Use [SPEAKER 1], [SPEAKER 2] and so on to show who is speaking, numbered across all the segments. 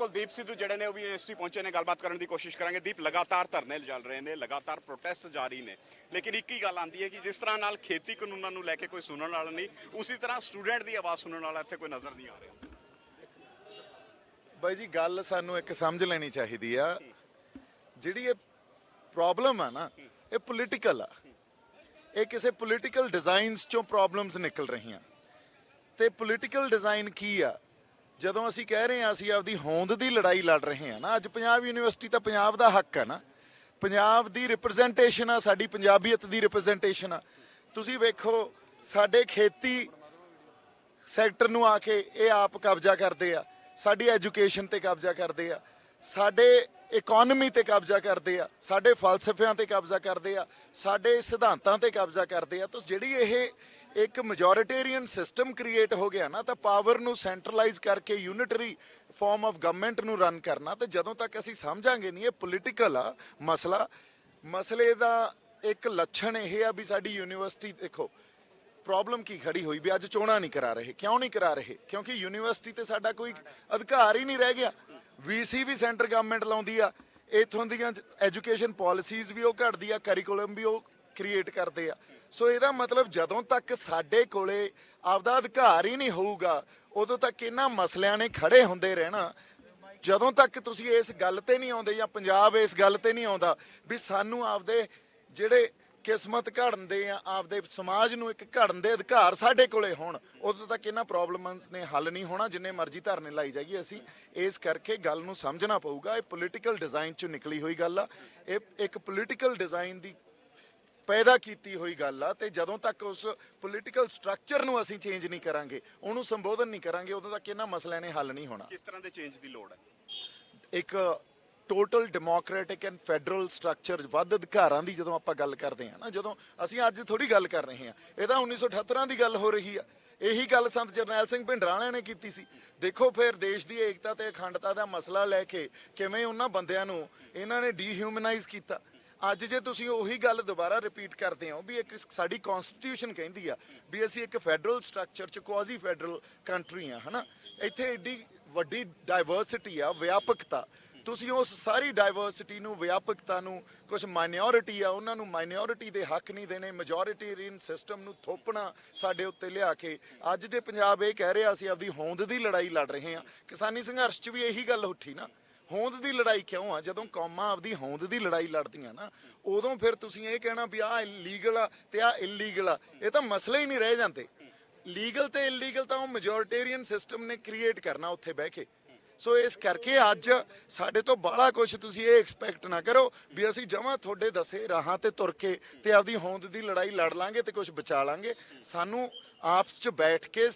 [SPEAKER 1] ਬਿਲਕੁਲ ਦੀਪ ਸਿੱਧੂ ਜਿਹੜੇ ਨੇ ਉਹ ਵੀ ਯੂਨੀਵਰਸਿਟੀ ਪਹੁੰਚੇ ਨੇ, ਗੱਲਬਾਤ ਕਰਨ ਦੀ ਕੋਸ਼ਿਸ਼ ਕਰਾਂਗੇ। ਦੀਪ, ਲਗਾਤਾਰ ਧਰਨੇ ਚੱਲ ਰਹੇ ਨੇ, ਲਗਾਤਾਰ ਪ੍ਰੋਟੈਸਟ ਜਾਰੀ ਨੇ, ਲੇਕਿਨ ਇੱਕ ਹੀ ਗੱਲ ਆਉਂਦੀ ਹੈ ਕਿ ਜਿਸ ਤਰ੍ਹਾਂ ਨਾਲ ਖੇਤੀ ਕਾਨੂੰਨਾਂ ਨੂੰ ਲੈ ਕੇ ਕੋਈ ਸੁਣਨ ਵਾਲਾ ਨਹੀਂ, ਉਸੇ ਤਰ੍ਹਾਂ ਸਟੂਡੈਂਟ ਦੀ ਆਵਾਜ਼ ਸੁਣਨ ਵਾਲਾ ਇੱਥੇ ਕੋਈ ਨਜ਼ਰ ਨਹੀਂ ਆ ਰਿਹਾ।
[SPEAKER 2] ਬਾਈ ਜੀ, ਗੱਲ ਸਾਨੂੰ ਇੱਕ ਸਮਝ ਲੈਣੀ ਚਾਹੀਦੀ ਆ, ਜਿਹੜੀ ਇਹ ਪ੍ਰੋਬਲਮ ਆ ਨਾ, ਇਹ ਪੋਲੀਟੀਕਲ ਆ। ਇਹ ਕਿਸੇ ਪੋਲੀਟੀਕਲ ਡਿਜ਼ਾਈਨਸ ਚੋਂ ਪ੍ਰੋਬਲਮਸ ਨਿਕਲ ਰਹੀਆਂ। ਤੇ ਪੋਲੀਟੀਕਲ ਡਿਜ਼ਾਈਨ ਕੀ ਆ? ਜਦੋਂ ਅਸੀਂ ਕਹਿ ਰਹੇ ਹਾਂ ਅਸੀਂ ਆਪਦੀ ਹੋਂਦ ਦੀ ਲੜਾਈ ਲੜ ਰਹੇ ਹਾਂ ਨਾ, ਅੱਜ ਪੰਜਾਬ ਯੂਨੀਵਰਸਿਟੀ ਤਾਂ ਪੰਜਾਬ ਦਾ ਹੱਕ ਹੈ ਨਾ, ਪੰਜਾਬ ਦੀ ਰਿਪਰੈਜ਼ੈਂਟੇਸ਼ਨ ਆ, ਸਾਡੀ ਪੰਜਾਬੀਅਤ ਦੀ ਰਿਪਰੈਜ਼ੈਂਟੇਸ਼ਨ ਆ। ਤੁਸੀਂ ਵੇਖੋ ਸਾਡੇ ਖੇਤੀ ਸੈਕਟਰ ਨੂੰ ਆ ਕੇ ਇਹ ਆਪ ਕਬਜ਼ਾ ਕਰਦੇ ਆ, ਸਾਡੀ ਐਜੂਕੇਸ਼ਨ ਤੇ ਕਬਜ਼ਾ ਕਰਦੇ ਆ, ਸਾਡੇ ਇਕਨੋਮੀ ਤੇ ਕਬਜ਼ਾ ਕਰਦੇ ਆ, ਸਾਡੇ ਫਲਸਫਿਆਂ ਤੇ ਕਬਜ਼ਾ ਕਰਦੇ ਆ, ਸਾਡੇ ਸਿਧਾਂਤਾਂ ਤੇ ਕਬਜ਼ਾ ਕਰਦੇ ਆ। ਤਾਂ ਜਿਹੜੀ ਇਹ ਇੱਕ ਮੈਜੋਰਿਟੇਰੀਅਨ ਸਿਸਟਮ ਕ੍ਰੀਏਟ ਹੋ ਗਿਆ ਨਾ, ਤਾਂ ਪਾਵਰ ਨੂੰ ਸੈਂਟਰਲਾਈਜ਼ ਕਰਕੇ ਯੂਨਿਟਰੀ ਫਾਰਮ ਆਫ ਗਵਰਨਮੈਂਟ ਨੂੰ ਰਨ ਕਰਨਾ, ਤੇ ਜਦੋਂ ਤੱਕ ਅਸੀਂ ਸਮਝਾਂਗੇ ਨਹੀਂ ਇਹ ਪੋਲੀਟੀਕਲ ਆ ਮਸਲਾ। ਮਸਲੇ ਦਾ ਇੱਕ ਲੱਛਣ ਇਹ ਆ ਵੀ ਸਾਡੀ ਯੂਨੀਵਰਸਿਟੀ ਦੇਖੋ ਪ੍ਰੋਬਲਮ ਕੀ ਖੜੀ ਹੋਈ ਵੀ ਅੱਜ ਚੋਣਾਂ ਨਹੀਂ ਕਰਾ ਰਹੇ। ਕਿਉਂ ਨਹੀਂ ਕਰਾ ਰਹੇ? ਕਿਉਂਕਿ ਯੂਨੀਵਰਸਿਟੀ ਤੇ ਸਾਡਾ ਕੋਈ ਅਧਿਕਾਰ ਹੀ ਨਹੀਂ ਰਹਿ ਗਿਆ। ਵੀਸੀ ਵੀ ਸੈਂਟਰ ਗਵਰਨਮੈਂਟ ਲਾਉਂਦੀ ਆ, ਇਥੋਂ ਦੀਆਂ ਐਜੂਕੇਸ਼ਨ ਪਾਲਿਸੀਜ਼ ਵੀ ਉਹ ਘੜਦੀ ਆ, ਕਰਿਕੂਲਮ ਵੀ ਉਹ ਕ੍ਰੀਏਟ ਕਰਦੇ ਆ। ਸੋ ਇਹਦਾ ਮਤਲਬ ਜਦੋਂ ਤੱਕ ਸਾਡੇ ਕੋਲੇ ਆਪਦਾ ਅਧਿਕਾਰ ਹੀ ਨਹੀਂ ਹੋਊਗਾ, ਉਦੋਂ ਤੱਕ ਇਹਨਾਂ ਮਸਲਿਆਂ ਨੇ ਖੜੇ ਹੁੰਦੇ ਰਹਿਣਾ। ਜਦੋਂ ਤੱਕ ਤੁਸੀਂ ਇਸ ਗੱਲ ਤੇ ਨਹੀਂ ਆਉਂਦੇ ਜਾਂ ਪੰਜਾਬ ਇਸ ਗੱਲ ਤੇ ਨਹੀਂ ਆਉਂਦਾ ਵੀ ਸਾਨੂੰ ਆਪਦੇ ਜਿਹੜੇ ਕਿਸਮਤ ਘੜਨ ਦੇ ਆ, ਆਪਦੇ ਸਮਾਜ ਨੂੰ ਇੱਕ ਘੜਨ ਦੇ ਅਧਿਕਾਰ ਸਾਡੇ ਕੋਲੇ ਹੋਣ, ਉਦੋਂ ਤੱਕ ਇਹਨਾਂ ਪ੍ਰੋਬਲਮਸ ਨੇ ਹੱਲ ਨਹੀਂ ਹੋਣਾ। ਜਿੰਨੇ ਮਰਜ਼ੀ ਧਰਨੇ ਲਾਈ ਜਾਈਏ ਅਸੀਂ। ਇਸ ਕਰਕੇ ਗੱਲ ਨੂੰ ਸਮਝਣਾ ਪਊਗਾ, ਇਹ ਪੋਲੀਟੀਕਲ ਡਿਜ਼ਾਈਨ ਚੋਂ ਨਿਕਲੀ ਹੋਈ ਗੱਲ ਆ, ਇਹ ਇੱਕ ਪੋਲੀਟੀਕਲ ਡਿਜ਼ਾਈਨ ਦੀ ਪੈਦਾ ਕੀਤੀ ਹੋਈ ਗੱਲ ਆ। ਤੇ ਜਦੋਂ ਤੱਕ ਉਸ ਪੋਲੀਟੀਕਲ ਸਟਰਕਚਰ ਨੂੰ ਅਸੀਂ ਚੇਂਜ ਨਹੀਂ ਕਰਾਂਗੇ, ਉਹਨੂੰ ਸੰਬੋਧਨ ਨਹੀਂ ਕਰਾਂਗੇ, ਉਦੋਂ ਤੱਕ ਇਹਨਾਂ ਮਸਲਿਆਂ ਨੇ ਹੱਲ ਨਹੀਂ ਹੋਣਾ।
[SPEAKER 1] ਕਿਸ ਤਰ੍ਹਾਂ ਦੇ ਚੇਂਜ ਦੀ ਲੋੜ ਹੈ?
[SPEAKER 2] ਇੱਕ total democratic and federal structure, ਵੱਧ ਅਧਿਕਾਰਾਂ ਦੀ ਜਦੋਂ ਆਪਾਂ ਗੱਲ ਕਰਦੇ ਹਾਂ ਨਾ, ਜਦੋਂ ਅਸੀਂ ਅੱਜ ਥੋੜੀ ਗੱਲ ਕਰ ਰਹੇ ਹਾਂ, ਇਹ ਤਾਂ 1978 ਦੀ ਗੱਲ ਹੋ ਰਹੀ ਆ। ਇਹੀ ਗੱਲ ਸੰਤ ਜਰਨੈਲ ਸਿੰਘ ਭਿੰਡਰਾਂਵਾਲਿਆਂ ਨੇ ਕੀਤੀ ਸੀ। ਦੇਖੋ ਫਿਰ ਦੇਸ਼ ਦੀ ਏਕਤਾ ਤੇ ਅਖੰਡਤਾ ਦਾ ਮਸਲਾ ਲੈ ਕੇ ਕਿਵੇਂ ਉਹਨਾਂ ਬੰਦਿਆਂ ਨੂੰ ਇਹਨਾਂ ਨੇ ਡੀਹਿਊਮਨਾਈਜ਼ ਕੀਤਾ। ਅੱਜ ਜੇ ਤੁਸੀਂ ਉਹੀ ਗੱਲ ਦੁਬਾਰਾ ਰਿਪੀਟ ਕਰਦੇ ਹੋ ਵੀ ਇੱਕ ਸਾਡੀ ਕਨਸਟੀਟਿਊਸ਼ਨ ਕਹਿੰਦੀ ਆ ਵੀ ਅਸੀਂ ਇੱਕ ਫੈਡਰਲ ਸਟਰਕਚਰ ਚ ਕੁਆਜ਼ੀ ਫੈਡਰਲ ਕੰਟਰੀ ਆ, ਹਨਾ, ਇੱਥੇ ਏਡੀ ਵੱਡੀ ਡਾਇਵਰਸਿਟੀ ਆ, ਵਿਆਪਕਤਾ, ਤੁਸੀਂ ਉਸ ਸਾਰੀ ਡਾਇਵਰਸਿਟੀ ਨੂੰ, ਵਿਆਪਕਤਾ ਨੂੰ, ਕੁਝ ਮਾਈਨੋਰਿਟੀ ਆ ਉਹਨਾਂ ਨੂੰ ਮਾਈਨੋਰਿਟੀ ਦੇ ਹੱਕ ਨਹੀਂ ਦੇਣੇ, ਮੈਜੋਰਿਟੇਰੀਅਨ ਸਿਸਟਮ ਨੂੰ ਥੋਪਣਾ ਸਾਡੇ ਉੱਤੇ ਲਿਆ ਕੇ। ਅੱਜ ਜੇ ਪੰਜਾਬ ਇਹ ਕਹਿ ਰਿਹਾ ਅਸੀਂ ਆਪਦੀ ਹੋਂਦ ਦੀ ਲੜਾਈ ਲੜ ਰਹੇ ਹਾਂ, ਕਿਸਾਨੀ ਸੰਘਰਸ਼ 'ਚ ਵੀ ਇਹੀ ਗੱਲ ਉੱਠੀ ਨਾ, ਹੋਂਦ ਦੀ ਲੜਾਈ ਕਿਉਂ ਆ? ਜਦੋਂ ਕੌਮਾਂ ਆਪਦੀ ਹੋਂਦ ਦੀ ਲੜਾਈ ਲੜਦੀਆਂ ਨਾ, ਉਦੋਂ ਫਿਰ ਤੁਸੀਂ ਇਹ ਕਹਿਣਾ ਵੀ ਆਹ ਲੀਗਲ ਆ ਤੇ ਆਹ ਇਲੀਗਲ ਆ, ਇਹ ਤਾਂ ਮਸਲੇ ਹੀ ਨਹੀਂ ਰਹਿ ਜਾਂਦੇ। ਲੀਗਲ ਤੇ ਇਲੀਗਲ ਤਾਂ ਉਹ ਮੈਜੋਰਿਟੇਰੀਅਨ ਸਿਸਟਮ ਨੇ ਕ੍ਰੀਏਟ ਕਰਨਾ ਉੱਥੇ ਬਹਿ ਕੇ। ਸੋ ਇਸ ਕਰਕੇ ਅੱਜ ਸਾਡੇ ਤੋਂ ਬਾਹਲਾ ਕੁਝ ਤੁਸੀਂ ਇਹ ਐਕਸਪੈਕਟ ਨਾ ਕਰੋ ਵੀ ਅਸੀਂ ਜਮਾਂ ਤੁਹਾਡੇ ਦੱਸੇ ਰਾਹਾਂ ਤੇ ਤੁਰ ਕੇ ਤੇ ਆਪਦੀ ਹੋਂਦ ਦੀ ਲੜਾਈ ਲੜ ਲਾਂਗੇ ਤੇ ਕੁਝ ਬਚਾ ਲਾਂਗੇ। ਸਾਨੂੰ ਆਪਸ 'ਚ ਬੈਠ ਕੇ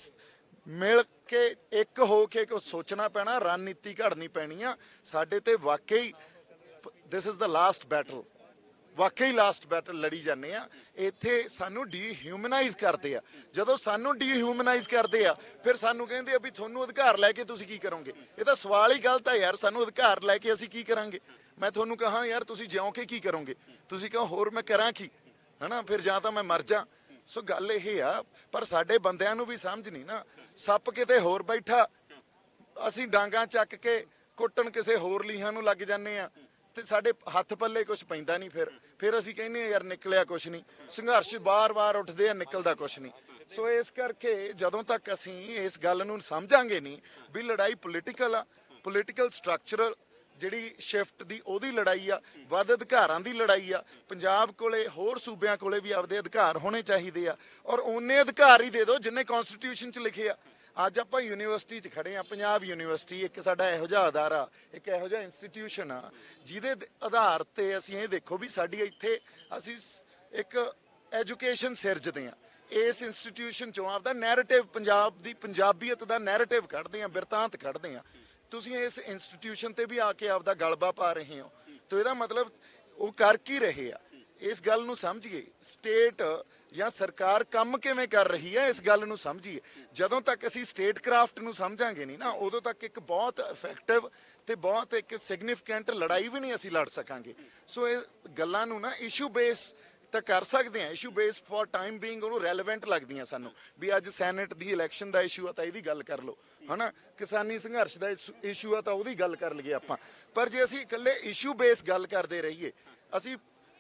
[SPEAKER 2] ਮਿਲ ਕੇ ਇੱਕ ਹੋ ਕੇ ਕੁਝ ਸੋਚਣਾ ਪੈਣਾ, ਰਣਨੀਤੀ ਘੜਨੀ ਪੈਣੀ ਆ। ਸਾਡੇ ਤੇ ਵਾਕਈ this is the last battle, ਵਾਕਈ ਲਾਸਟ ਬੈਟਲ ਲੜੀ ਜਾਂਦੇ ਆ। ਇੱਥੇ ਸਾਨੂੰ ਡੀਹਿਊਮਨਾਈਜ਼ ਕਰਦੇ ਆ। ਜਦੋਂ ਸਾਨੂੰ ਡੀਹਿਊਮਨਾਈਜ਼ ਕਰਦੇ ਆ ਫਿਰ ਸਾਨੂੰ ਕਹਿੰਦੇ ਆ ਵੀ ਤੁਹਾਨੂੰ ਅਧਿਕਾਰ ਲੈ ਕੇ ਤੁਸੀਂ ਕੀ ਕਰੋਗੇ। ਇਹ ਤਾਂ ਸਵਾਲ ਹੀ ਗਲਤ ਆ ਯਾਰ, ਸਾਨੂੰ ਅਧਿਕਾਰ ਲੈ ਕੇ ਅਸੀਂ ਕੀ ਕਰਾਂਗੇ? ਮੈਂ ਤੁਹਾਨੂੰ ਕਹਾਂ ਯਾਰ ਤੁਸੀਂ ਜਿਉਂ ਕੇ ਕੀ ਕਰੋਗੇ, ਤੁਸੀਂ ਕਹੋ ਹੋਰ ਮੈਂ ਕਰਾਂ ਕੀ, ਹਨਾ, ਫਿਰ ਜਾਂ ਤਾਂ ਮੈਂ ਮਰ ਜਾ। ਸੋ ਗੱਲ ਇਹ ਆ, ਪਰ ਸਾਡੇ ਬੰਦਿਆਂ ਨੂੰ ਵੀ ਸਮਝ ਨਹੀਂ ਨਾ, ਸੱਪ ਕਿਤੇ ਹੋਰ ਬੈਠਾ, ਅਸੀਂ ਡਾਂਗਾਂ ਚੱਕ ਕੇ ਕੁੱਟਣ ਕਿਸੇ ਹੋਰ ਲੀਹਾਂ ਨੂੰ ਲੱਗ ਜਾਂਦੇ ਆ ਤੇ ਸਾਡੇ ਹੱਥ ਪੱਲੇ ਕੁਝ ਪੈਂਦਾ ਨਹੀਂ। ਫਿਰ ਅਸੀਂ ਕਹਿੰਦੇ ਆ ਯਾਰ ਨਿਕਲਿਆ ਕੁਝ ਨਹੀਂ, ਸੰਘਰਸ਼ ਬਾਰ-ਬਾਰ ਉੱਠਦੇ ਆ, ਨਿਕਲਦਾ ਕੁਝ ਨਹੀਂ। ਸੋ ਇਸ ਕਰਕੇ ਜਦੋਂ ਤੱਕ ਅਸੀਂ ਇਸ ਗੱਲ ਨੂੰ ਸਮਝਾਂਗੇ ਨਹੀਂ ਵੀ ਲੜਾਈ ਪੋਲੀਟੀਕਲ ਆ, ਪੋਲੀਟੀਕਲ ਸਟਰਕਚਰਲ ਜਿਹੜੀ ਸ਼ਿਫਟ ਦੀ ਉਹਦੀ ਲੜਾਈ ਆ, ਵੱਧ ਅਧਿਕਾਰਾਂ ਦੀ ਲੜਾਈ ਆ। ਪੰਜਾਬ ਕੋਲੇ ਹੋਰ ਸੂਬਿਆਂ ਕੋਲੇ ਵੀ ਆਪਦੇ ਅਧਿਕਾਰ ਹੋਣੇ ਚਾਹੀਦੇ ਆ, ਔਰ ਓਨੇ ਅਧਿਕਾਰ ਹੀ ਦੇ ਦਿਓ ਜਿੰਨੇ ਕਨਸਟੀਟਿਊਸ਼ਨ 'ਚ ਲਿਖੇ ਆ। ਅੱਜ ਆਪਾਂ ਯੂਨੀਵਰਸਿਟੀ 'ਚ ਖੜੇ ਆ, ਪੰਜਾਬ ਯੂਨੀਵਰਸਿਟੀ ਇੱਕ ਸਾਡਾ ਇਹੋ ਜਿਹਾ ਅਦਾਰਾ, ਇੱਕ ਇਹੋ ਜਿਹਾ ਇੰਸਟੀਟਿਊਸ਼ਨ ਆ ਜਿਹਦੇ ਆਧਾਰ ਤੇ ਅਸੀਂ ਇਹ ਦੇਖੋ ਵੀ ਸਾਡੀ ਇੱਥੇ ਅਸੀਂ ਇੱਕ ਐਜੂਕੇਸ਼ਨ ਸਿਰਜਦੇ ਆ। ਇਸ ਇੰਸਟੀਟਿਊਸ਼ਨ 'ਚੋਂ ਆਪਦਾ ਨੈਰੇਟਿਵ, ਪੰਜਾਬ ਦੀ ਪੰਜਾਬੀਅਤ ਦਾ ਨੈਰੇਟਿਵ ਕੱਢਦੇ ਆ, ਬਿਰਤਾਂਤ ਕੱਢਦੇ ਆ। ਤੁਸੀਂ ਇਸ ਇੰਸਟੀਟਿਊਸ਼ਨ ਤੇ ਵੀ ਆ ਕੇ ਆਪਦਾ ਗਲਬਾ ਪਾ ਰਹੇ ਹੋ, ਤਾਂ ਇਹਦਾ ਮਤਲਬ ਉਹ ਕਰ ਕੀ ਰਹੇ ਆ? ਇਸ ਗੱਲ ਨੂੰ ਸਮਝੀਏ। ਸਟੇਟ ਜਾਂ ਸਰਕਾਰ ਕੰਮ ਕਿਵੇਂ ਕਰ ਰਹੀ ਹੈ, ਇਸ ਗੱਲ ਨੂੰ ਸਮਝੀਏ। ਜਦੋਂ ਤੱਕ ਅਸੀਂ ਸਟੇਟ ਕ੍ਰਾਫਟ ਨੂੰ ਸਮਝਾਂਗੇ ਨਹੀਂ ਨਾ, ਉਦੋਂ ਤੱਕ ਇੱਕ ਬਹੁਤ ਇਫੈਕਟਿਵ ਤੇ ਬਹੁਤ ਇੱਕ ਸਿਗਨੀਫੀਕੈਂਟ ਲੜਾਈ ਵੀ ਨਹੀਂ ਅਸੀਂ ਲੜ ਸਕਾਂਗੇ। ਸੋ ਇਹ ਗੱਲਾਂ ਨੂੰ ਨਾ ਇਸ਼ੂ ਬੇਸ ਤਾਂ ਕਰ ਸਕਦੇ ਆ issue base for time being ਉਹਨੂੰ ਰੈਲੇਵੈਂਟ ਲੱਗਦੀਆਂ ਸਾਨੂੰ ਵੀ ਅੱਜ ਸੈਨੇਟ ਦੀ ਇਲੈਕਸ਼ਨ ਦਾ ਇਸ਼ੂ ਆ ਤਾਂ ਇਹਦੀ ਗੱਲ ਕਰ ਲਓ ਹਨਾ ਕਿਸਾਨੀ ਸੰਘਰਸ਼ ਦਾ ਇਸ਼ੂ ਆ ਤਾਂ ਉਹਦੀ ਗੱਲ ਕਰ ਲਈਏ ਆਪਾਂ ਪਰ ਜੇ ਅਸੀਂ ਇਕੱਲੇ ਇਸ਼ੂ ਬੇਸ ਗੱਲ ਕਰਦੇ ਰਹੀਏ ਅਸੀਂ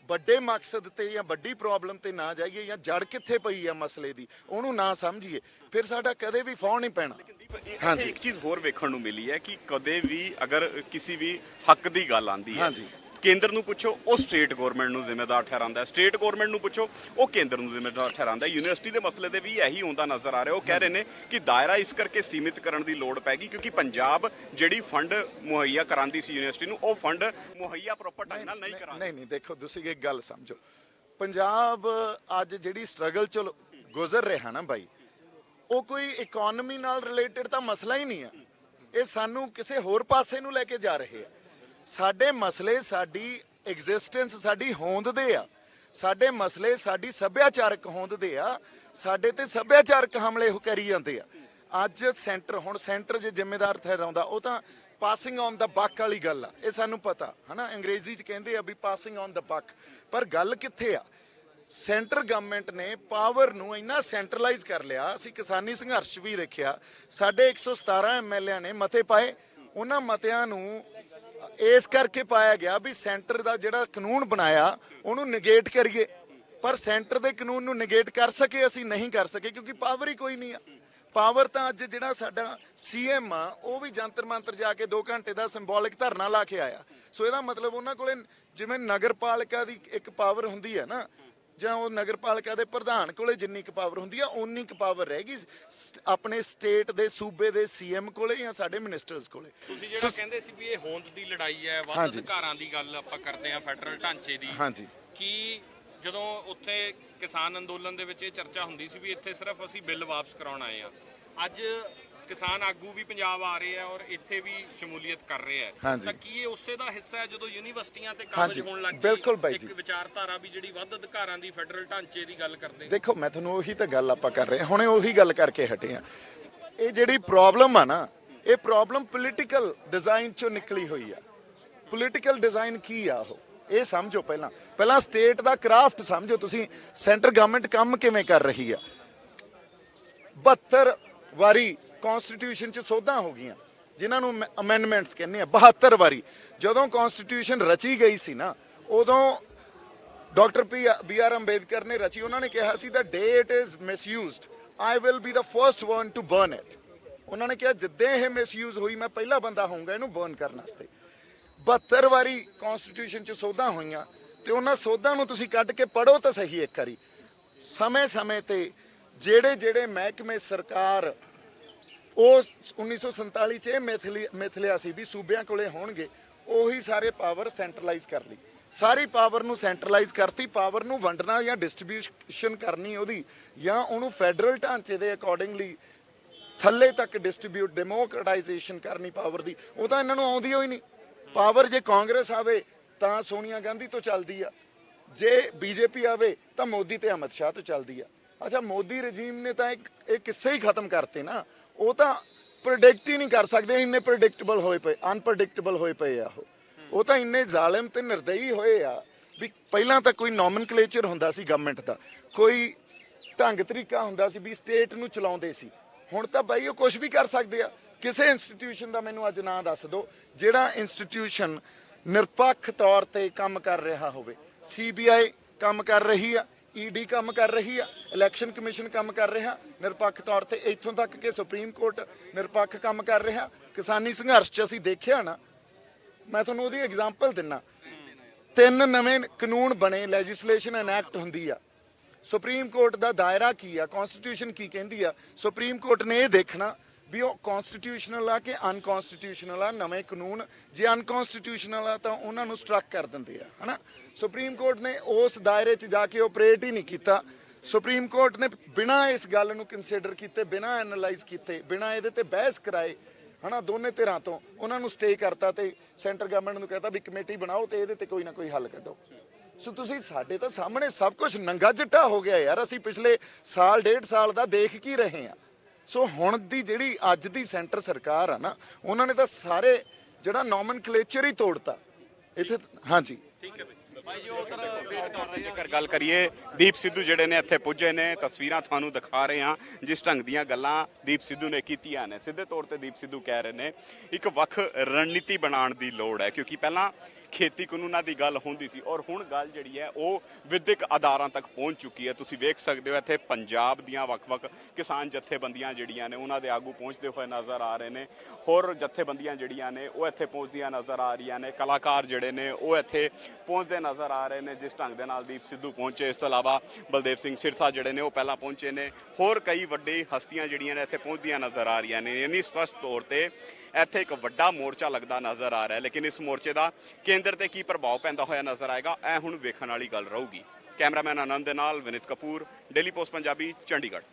[SPEAKER 2] ਵੱਡੇ ਮਕਸਦ ਤੇ ਜਾਂ ਵੱਡੀ ਪ੍ਰੋਬਲਮ ਤੇ ਨਾ ਜਾਈਏ ਜਾਂ ਜੜ ਕਿੱਥੇ ਪਈ ਆ ਮਸਲੇ ਦੀ ਉਹਨੂੰ ਨਾ ਸਮਝੀਏ ਫਿਰ ਸਾਡਾ ਕਦੇ ਵੀ ਫੌ ਨਹੀਂ ਪੈਣਾ
[SPEAKER 1] ਹਾਂਜੀ ਇੱਕ ਚੀਜ਼ ਹੋਰ ਵੇਖਣ ਨੂੰ ਮਿਲੀ ਹੈ ਕਿ ਕਦੇ ਵੀ ਅਗਰ ਕਿਸੇ ਵੀ ਹੱਕ ਦੀ ਗੱਲ ਆਂਦੀ ਹੈ
[SPEAKER 2] ਹਾਂਜੀ
[SPEAKER 1] ਕੇਂਦਰ ਨੂੰ ਪੁੱਛੋ ਉਹ ਸਟੇਟ ਗਵਰਨਮੈਂਟ ਨੂੰ ਜ਼ਿੰਮੇਦਾਰ ਠਹਿਰਾਉਂਦਾ ਹੈ ਸਟੇਟ ਗਵਰਨਮੈਂਟ ਨੂੰ ਪੁੱਛੋ ਉਹ ਕੇਂਦਰ ਨੂੰ ਜ਼ਿੰਮੇਦਾਰ ਠਹਿਰਾਉਂਦਾ ਹੈ ਯੂਨੀਵਰਸਿਟੀ ਦੇ ਮਸਲੇ ਤੇ ਵੀ ਇਹੀ ਹੁੰਦਾ ਨਜ਼ਰ ਆ ਰਿਹਾ ਉਹ ਕਹਿ ਰਹੇ ਨੇ ਕਿ ਦਾਇਰਾ ਇਸ ਕਰਕੇ ਸੀਮਿਤ ਕਰਨ ਦੀ ਲੋੜ ਪੈਗੀ ਕਿਉਂਕਿ ਪੰਜਾਬ ਜਿਹੜੀ ਫੰਡ ਮੁਹੱਈਆ ਕਰਾਉਂਦੀ ਸੀ ਯੂਨੀਵਰਸਿਟੀ ਨੂੰ ਉਹ ਫੰਡ ਮੁਹੱਈਆ ਪ੍ਰੋਪਰ ਢੰਗ ਨਾਲ ਨਹੀਂ ਕਰਾਉਂਦੀ
[SPEAKER 2] ਨਹੀਂ ਦੇਖੋ ਤੁਸੀਂ ਇੱਕ ਗੱਲ ਸਮਝੋ ਪੰਜਾਬ ਅੱਜ ਜਿਹੜੀ ਸਟਰਗਲ ਚ ਗੁਜ਼ਰ ਰਿਹਾ ਨਾ ਬਾਈ ਉਹ ਕੋਈ ਇਕਨੋਮੀ ਨਾਲ ਰਿਲੇਟਡ ਤਾਂ ਮਸਲਾ ਹੀ ਨਹੀਂ ਆ ਇਹ ਸਾਨੂੰ ਕਿਸੇ ਹੋਰ ਪਾਸੇ ਨੂੰ ਲੈ ਕੇ ਜਾ ਰਹੇ ਆ ਸਾਡੇ ਮਸਲੇ ਸਾਡੀ ਐਗਜ਼ਿਸਟੈਂਸ ਸਾਡੀ ਹੋਂਦ ਦੇ ਆ ਸਾਡੇ ਮਸਲੇ ਸਾਡੀ ਸੱਭਿਆਚਾਰਕ ਹੋਂਦ ਦੇ ਆ ਸਾਡੇ ਤੇ ਸੱਭਿਆਚਾਰਕ ਹਮਲੇ ਕਰੀ ਜਾਂਦੇ ਆ ਅੱਜ ਸੈਂਟਰ ਜੇ ਜ਼ਿੰਮੇਦਾਰ ਠਹਿਰਾਉਂਦਾ ਉਹ ਤਾਂ ਪਾਸਿੰਗ ਔਨ ਦਾ ਬਕ ਵਾਲੀ ਗੱਲ ਆ ਇਹ ਸਾਨੂੰ ਪਤਾ ਹਨਾ ਅੰਗਰੇਜ਼ੀ ਚ ਕਹਿੰਦੇ ਆ ਵੀ ਪਾਸਿੰਗ ਔਨ ਦਾ ਬਕ ਪਰ ਗੱਲ ਕਿੱਥੇ ਆ ਸੈਂਟਰ ਗਵਰਨਮੈਂਟ ਨੇ ਪਾਵਰ ਨੂੰ ਇੰਨਾ ਸੈਂਟਰਲਾਈਜ਼ ਕਰ ਲਿਆ ਅਸੀਂ ਕਿਸਾਨੀ ਸੰਘਰਸ਼ ਵੀ ਦੇਖਿਆ ਸਾਡੇ 117 ਐਮਐਲਏ ਨੇ ਮਤੇ ਪਾਏ ਉਹਨਾਂ ਮਤਿਆਂ ਨੂੰ ਇਸ ਕਰਕੇ ਪਾਇਆ ਗਿਆ ਵੀ ਸੈਂਟਰ ਦਾ ਜਿਹੜਾ ਕਾਨੂੰਨ ਬਣਾਇਆ ਉਹਨੂੰ ਨੇਗੇਟ ਕਰੀਏ ਪਰ ਸੈਂਟਰ ਦੇ ਕਾਨੂੰਨ ਨੂੰ ਨੇਗੇਟ ਕਰ ਸਕੇ ਅਸੀਂ ਨਹੀਂ ਕਰ ਸਕੇ ਕਿਉਂਕਿ ਪਾਵਰ ਹੀ ਕੋਈ ਨਹੀਂ ਆ ਪਾਵਰ ਤਾਂ ਅੱਜ ਜਿਹੜਾ ਸਾਡਾ ਸੀਐਮ ਆ ਉਹ ਵੀ ਜੰਤਰ ਮੰਤਰ ਜਾ ਕੇ 2 ਘੰਟੇ ਦਾ ਸਿੰਬੋਲਿਕ ਧਰਨਾ ਲਾ ਕੇ ਆਇਆ ਸੋ ਇਹਦਾ ਮਤਲਬ ਉਹਨਾਂ ਕੋਲੇ ਜਿਵੇਂ ਨਗਰਪਾਲਿਕਾ ਦੀ ਇੱਕ ਪਾਵਰ ਹੁੰਦੀ ਹੈ ਨਾ ਜਾਂ ਉਹ ਨਗਰਪਾਲਿਕਾ ਦੇ ਪ੍ਰਧਾਨ ਕੋਲੇ ਜਿੰਨੀ ਕੁ ਪਾਵਰ ਹੁੰਦੀ ਆ ਓਨੀ ਕੁ ਪਾਵਰ ਰਹੇਗੀ ਆਪਣੇ ਸਟੇਟ ਦੇ ਸੂਬੇ ਦੇ ਸੀਐਮ ਕੋਲੇ ਜਾਂ ਸਾਡੇ ਮਿਨਿਸਟਰਸ ਕੋਲੇ
[SPEAKER 3] ਤੁਸੀਂ ਜਿਹੜਾ ਕਹਿੰਦੇ ਸੀ ਵੀ ਇਹ ਹੋਂਦ ਦੀ ਲੜਾਈ ਹੈ ਵੱਧ ਅਧਿਕਾਰਾਂ ਦੀ ਗੱਲ ਆਪਾਂ ਕਰਦੇ ਆ ਫੈਡਰਲ ਢਾਂਚੇ ਦੀ
[SPEAKER 2] ਹਾਂਜੀ
[SPEAKER 3] ਕਿ ਜਦੋਂ ਉੱਥੇ ਕਿਸਾਨ ਅੰਦੋਲਨ ਦੇ ਵਿੱਚ ਇਹ ਚਰਚਾ ਹੁੰਦੀ ਸੀ ਵੀ ਇੱਥੇ ਸਿਰਫ ਅਸੀਂ ਬਿੱਲ ਵਾਪਸ ਕਰਾਉਣ ਆਏ ਆ ਅੱਜ ਕਿਸਾਨ ਆਗੂ ਵੀ ਪੰਜਾਬ ਆ ਰਹੇ ਆ ਔਰ ਇੱਥੇ ਵੀ ਸ਼ਮੂਲੀਅਤ ਕਰ ਰਹੇ ਆ ਤਾਂ ਕੀ ਇਹ ਉਸੇ ਦਾ ਹਿੱਸਾ ਹੈ ਜਦੋਂ ਯੂਨੀਵਰਸਿਟੀਆਂ ਤੇ ਕਾਬਜ ਹੋਣ ਲੱਗ
[SPEAKER 2] ਬਿਲਕੁਲ ਬਾਈ
[SPEAKER 3] ਇੱਕ ਵਿਚਾਰਧਾਰਾ ਵੀ ਜਿਹੜੀ ਵੱਧ ਅਧਿਕਾਰਾਂ ਦੀ ਫੈਡਰਲ ਢਾਂਚੇ ਦੀ ਗੱਲ ਕਰਦੇ
[SPEAKER 2] ਦੇਖੋ ਮੈਂ ਤੁਹਾਨੂੰ ਉਹੀ ਤਾਂ ਗੱਲ ਆਪਾਂ ਕਰ ਰਹੇ ਹਾਂ ਹੁਣੇ ਉਹੀ ਗੱਲ ਕਰਕੇ ਹਟੇ ਆ ਇਹ ਜਿਹੜੀ ਪ੍ਰੋਬਲਮ ਆ ਨਾ ਇਹ ਪ੍ਰੋਬਲਮ ਪੋਲੀਟੀਕਲ ਡਿਜ਼ਾਈਨ ਚੋਂ ਨਿਕਲੀ ਹੋਈ ਆ ਪੋਲੀਟੀਕਲ ਡਿਜ਼ਾਈਨ ਕੀ ਆ ਉਹ ਇਹ ਸਮਝੋ ਪਹਿਲਾਂ ਸਟੇਟ ਦਾ ਕਰਾਫਟ ਸਮਝੋ ਤੁਸੀਂ ਸੈਂਟਰ ਗਵਰਨਮੈਂਟ ਕੰਮ ਕਿਵੇਂ ਕਰ ਰਹੀ ਆ 72 ਵਾਰੀ ਕਨਸਟੀਟਿਊਸ਼ਨ ਚ ਸੋਧਾਂ ਹੋ ਗਈਆਂ ਜਿਨ੍ਹਾਂ ਨੂੰ ਅਮੈਂਡਮੈਂਟਸ ਕਹਿੰਦੇ ਆ 72 ਵਾਰੀ ਜਦੋਂ ਕਨਸਟੀਟਿਊਸ਼ਨ ਰਚੀ ਗਈ ਸੀ ਨਾ ਉਦੋਂ ਡਾਕਟਰ ਬੀ ਆਰ ਅੰਬੇਦਕਰ ਨੇ ਰਚੀ ਉਹਨਾਂ ਨੇ ਕਿਹਾ ਸੀ the day it is misused I will be the first one to burn it ਉਹਨਾਂ ਨੇ ਕਿਹਾ ਜਿੱਦਾਂ ਇਹ ਮਿਸਯੂਜ਼ ਹੋਈ ਮੈਂ ਪਹਿਲਾ ਬੰਦਾ ਹੋਊਂਗਾ ਇਹਨੂੰ ਬਰਨ ਕਰਨ ਵਾਸਤੇ 72 ਵਾਰੀ ਕਨਸਟੀਟਿਊਸ਼ਨ ਚ ਸੋਧਾਂ ਹੋਈਆਂ ਤੇ ਉਹਨਾਂ ਸੋਧਾਂ ਨੂੰ ਤੁਸੀਂ ਕੱਢ ਕੇ ਪੜੋ ਤਾਂ ਸਹੀ ਇੱਕ ਵਾਰੀ ਸਮੇਂ ਤੇ ਜਿਹੜੇ ਮਹਿਕਮੇ ਸਰਕਾਰ ਉਹ 1947 ਚ ਇਹ ਮਿਥ ਲਿਆ ਸੀ ਵੀ ਸੂਬਿਆਂ ਕੋਲੇ ਹੋਣਗੇ ਉਹੀ ਸਾਰੇ ਪਾਵਰ ਸੈਂਟਰਲਾਈਜ਼ ਕਰ ਲਈ ਸਾਰੀ ਪਾਵਰ ਨੂੰ ਸੈਂਟਰਲਾਈਜ਼ ਕਰਤੀ ਪਾਵਰ ਨੂੰ ਵੰਡਣਾ ਜਾਂ ਡਿਸਟ੍ਰੀਬਿਊਸ਼ਨ ਕਰਨੀ ਉਹਦੀ ਜਾਂ ਉਹਨੂੰ ਫੈਡਰਲ ਢਾਂਚੇ ਦੇ ਅਕੋਰਡਿੰਗਲੀ ਥੱਲੇ ਤੱਕ ਡਿਸਟ੍ਰੀਬਿਊਟ ਡੈਮੋਕ੍ਰੇਟਾਈਜੇਸ਼ਨ ਕਰਨੀ ਪਾਵਰ ਦੀ ਉਹ ਤਾਂ ਇਹਨਾਂ ਨੂੰ ਆਉਂਦੀ ਹੋਈ ਨਹੀਂ ਪਾਵਰ ਜੇ ਕਾਂਗਰਸ ਆਵੇ ਤਾਂ ਸੋਨੀਆ ਗਾਂਧੀ ਤੋਂ ਚੱਲਦੀ ਆ ਜੇ ਬੀਜੇਪੀ ਆਵੇ ਤਾਂ ਮੋਦੀ ਤੇ ਅਮਿਤ ਸ਼ਾਹ ਤੋਂ ਚੱਲਦੀ ਆ ਅੱਛਾ ਮੋਦੀ ਰਜੀਮ ਨੇ ਤਾਂ ਇਹ ਕਿੱਸੇ ਹੀ ਖਤਮ ਕਰਤੇ ਨਾ ਉਹ ਤਾਂ ਪ੍ਰੈਡਿਕਟ ਹੀ ਨਹੀਂ ਕਰ ਸਕਦੇ ਇੰਨੇ ਪ੍ਰੈਡਿਕਟੇਬਲ ਹੋਏ ਪਏ ਅਨਪ੍ਰੈਡਿਕਟੇਬਲ ਹੋਏ ਪਏ ਆ ਉਹ ਤਾਂ ਇੰਨੇ ਜ਼ਾਲਿਮ ਤੇ ਨਿਰਦਈ ਹੋਏ ਆ ਵੀ ਪਹਿਲਾਂ ਤਾਂ ਕੋਈ ਨੋਮਨਕਲੇਚਰ ਹੁੰਦਾ ਸੀ ਗਵਰਨਮੈਂਟ ਦਾ ਕੋਈ ਢੰਗ ਤਰੀਕਾ ਹੁੰਦਾ ਸੀ ਵੀ ਸਟੇਟ ਨੂੰ ਚਲਾਉਂਦੇ ਸੀ ਹੁਣ ਤਾਂ ਬਾਈ ਉਹ ਕੁਝ ਵੀ ਕਰ ਸਕਦੇ ਆ ਕਿਸੇ ਇੰਸਟੀਟਿਊਸ਼ਨ ਦਾ ਮੈਨੂੰ ਅੱਜ ਨਾਂ ਦੱਸ ਦਿਓ ਜਿਹੜਾ ਇੰਸਟੀਟਿਊਸ਼ਨ ਨਿਰਪੱਖ ਤੌਰ ਤੇ ਕੰਮ ਕਰ ਰਿਹਾ ਹੋਵੇ ਸੀਬੀਆਈ ਕੰਮ ਕਰ ਰਹੀ ਆ ਈਡੀ ਕੰਮ ਕਰ ਰਹੀ ਆ ਇਲੈਕਸ਼ਨ ਕਮਿਸ਼ਨ ਕੰਮ ਕਰ ਰਿਹਾ ਨਿਰਪੱਖ ਤੌਰ ਤੇ ਇੱਥੋਂ ਤੱਕ ਕਿ ਸੁਪਰੀਮ ਕੋਰਟ ਨਿਰਪੱਖ ਕੰਮ ਕਰ ਰਿਹਾ ਕਿਸਾਨੀ ਸੰਘਰਸ਼ 'ਚ ਅਸੀਂ ਦੇਖਿਆ ਨਾ ਮੈਂ ਤੁਹਾਨੂੰ ਉਹਦੀ ਐਗਜ਼ਾਮਪਲ ਦਿੰਨਾ 3 ਨਵੇਂ ਕਾਨੂੰਨ ਬਣੇ ਲੈਜਿਸਲੇਸ਼ਨ ਐਨੈਕਟ ਹੁੰਦੀ ਆ ਸੁਪਰੀਮ ਕੋਰਟ ਦਾ ਦਾਇਰਾ ਕੀ ਆ ਕਨਸਟੀਟਿਊਸ਼ਨ ਕੀ ਕਹਿੰਦੀ ਆ ਸੁਪਰੀਮ ਕੋਰਟ ਨੇ ਇਹ ਦੇਖਣਾ ਵੀ ਉਹ ਕਨਸਟੀਟਿਊਸ਼ਨਲ ਆ ਕਿ ਅਨਕਨਸਟੀਟਿਊਸ਼ਨਲ ਆ ਨਵੇਂ ਕਾਨੂੰਨ ਜੇ ਅਨਕਨਸਟੀਟਿਊਸ਼ਨਲ ਆ ਤਾਂ ਉਹਨਾਂ ਨੂੰ ਸਟਰਕ ਕਰ ਦਿੰਦੇ ਆ ਹਨਾ ਸੁਪਰੀਮ ਕੋਰਟ ਨੇ ਉਸ ਦਾਇਰੇ 'ਚ ਜਾ ਕੇ ਆਪਰੇਟ ਹੀ ਨਹੀਂ ਕੀਤਾ ਸੁਪਰੀਮ ਕੋਰਟ ਨੇ ਬਿਨਾਂ ਇਸ ਗੱਲ ਨੂੰ ਕੰਸੀਡਰ ਕੀਤੇ ਬਿਨਾਂ ਐਨਾਲਾਈਜ਼ ਕੀਤੇ ਬਿਨਾਂ ਇਹਦੇ ਤੇ ਬਹਿਸ ਕਰਾਏ ਹਨਾ ਦੋਨੇ ਧਿਰਾਂ ਤੋਂ ਉਹਨਾਂ ਨੂੰ ਸਟੇ ਕਰਤਾ ਤੇ ਸੈਂਟਰ ਗਵਰਨਮੈਂਟ ਨੂੰ ਕਹਤਾ ਵੀ ਕਮੇਟੀ ਬਣਾਓ ਤੇ ਇਹਦੇ ਤੇ ਕੋਈ ਨਾ ਕੋਈ ਹੱਲ ਕੱਢੋ ਸੋ ਤੁਸੀਂ ਸਾਡੇ ਤਾਂ ਸਾਹਮਣੇ ਸਭ ਕੁਝ ਨੰਗਾ ਚਿੱਟਾ ਹੋ ਗਿਆ ਯਾਰ ਅਸੀਂ ਪਿਛਲੇ ਸਾਲ 1.5 ਸਾਲ ਦਾ ਦੇਖ ਕੀ ਰਹੇ ਆ ਸੋ ਹੁਣ ਦੀ ਜਿਹੜੀ ਅੱਜ ਦੀ ਸੈਂਟਰ ਸਰਕਾਰ ਆ ਨਾ ਉਹਨਾਂ ਨੇ ਤਾਂ ਸਾਰੇ ਜਿਹੜਾ ਨੋਮਨਕਲੇਚਰ ਹੀ ਤੋੜਤਾ ਇੱਥੇ ਹਾਂਜੀ
[SPEAKER 3] ਠੀਕ ਹੈ ਬਈ
[SPEAKER 1] ਜੇਕਰ ਗੱਲ ਕਰੀਏ ਦੀਪ ਸਿੱਧੂ ਜਿਹੜੇ ਨੇ ਇੱਥੇ ਪੁੱਜੇ ਨੇ, ਤਸਵੀਰਾਂ ਤੁਹਾਨੂੰ ਦਿਖਾ ਰਹੇ ਹਾਂ ਜਿਸ ਢੰਗ ਦੀਆਂ ਗੱਲਾਂ ਦੀਪ ਸਿੱਧੂ ਨੇ ਕੀਤੀਆਂ ਨੇ। ਸਿੱਧੇ ਤੌਰ ਤੇ ਦੀਪ ਸਿੱਧੂ ਕਹਿ ਰਹੇ ਨੇ ਇੱਕ ਵੱਖ ਰਣਨੀਤੀ ਬਣਾਉਣ ਦੀ ਲੋੜ ਹੈ, ਕਿਉਂਕਿ ਪਹਿਲਾਂ ਖੇਤੀ ਕਾਨੂੰਨਾਂ ਦੀ ਗੱਲ ਹੁੰਦੀ ਸੀ ਔਰ ਹੁਣ ਗੱਲ ਜਿਹੜੀ ਹੈ ਉਹ ਵਿਦਿਅਕ ਅਦਾਰਿਆਂ ਤੱਕ ਪਹੁੰਚ ਚੁੱਕੀ ਹੈ। ਤੁਸੀਂ ਵੇਖ ਸਕਦੇ ਹੋ ਇੱਥੇ ਪੰਜਾਬ ਦੀਆਂ ਵੱਖ-ਵੱਖ ਕਿਸਾਨ ਜਥੇਬੰਦੀਆਂ ਜਿਹੜੀਆਂ ਨੇ ਉਹਨਾਂ ਦੇ ਆਗੂ ਪਹੁੰਚਦੇ ਹੋਏ ਨਜ਼ਰ ਆ ਰਹੇ ਨੇ, ਹੋਰ ਜਥੇਬੰਦੀਆਂ ਜਿਹੜੀਆਂ ਨੇ ਉਹ ਇੱਥੇ ਪਹੁੰਚਦੀਆਂ ਨਜ਼ਰ ਆ ਰਹੀਆਂ ਨੇ, ਕਲਾਕਾਰ ਜਿਹੜੇ ਨੇ ਉਹ ਇੱਥੇ ਪਹੁੰਚਦੇ ਨਜ਼ਰ ਆ ਰਹੇ ਨੇ ਜਿਸ ਢੰਗ ਦੇ ਨਾਲ ਦੀਪ ਸਿੱਧੂ ਪਹੁੰਚੇ। ਇਸ ਤੋਂ ਇਲਾਵਾ ਬਲਦੇਵ ਸਿੰਘ ਸਿਰਸਾ ਜਿਹੜੇ ਨੇ ਉਹ ਪਹਿਲਾਂ ਪਹੁੰਚੇ ਨੇ, ਹੋਰ ਕਈ ਵੱਡੀ ਹਸਤੀਆਂ ਜਿਹੜੀਆਂ ਨੇ ਇੱਥੇ ਪਹੁੰਚਦੀਆਂ ਨਜ਼ਰ ਆ ਰਹੀਆਂ ਨੇ। ਯਾਨੀ ਸਪਸ਼ਟ ਤੌਰ ਤੇ ਇੱਥੇ ਇੱਕ ਵੱਡਾ ਮੋਰਚਾ ਲੱਗਦਾ ਨਜ਼ਰ ਆ ਰਿਹਾ, ਲੇਕਿਨ ਇਸ ਮੋਰਚੇ ਦਾ ਕੇਂਦਰ ਤੇ ਕੀ ਪ੍ਰਭਾਵ ਪੈਂਦਾ ਹੋਇਆ ਨਜ਼ਰ ਆਏਗਾ ਇਹ ਹੁਣ ਵੇਖਣ ਵਾਲੀ ਗੱਲ ਰਹੂਗੀ। ਕੈਮਰਾਮੈਨ ਆਨੰਦ ਦੇ ਨਾਲ ਵਿਨੀਤ ਕਪੂਰ, ਡੇਲੀ ਪੋਸਟ ਪੰਜਾਬੀ, ਚੰਡੀਗੜ੍ਹ।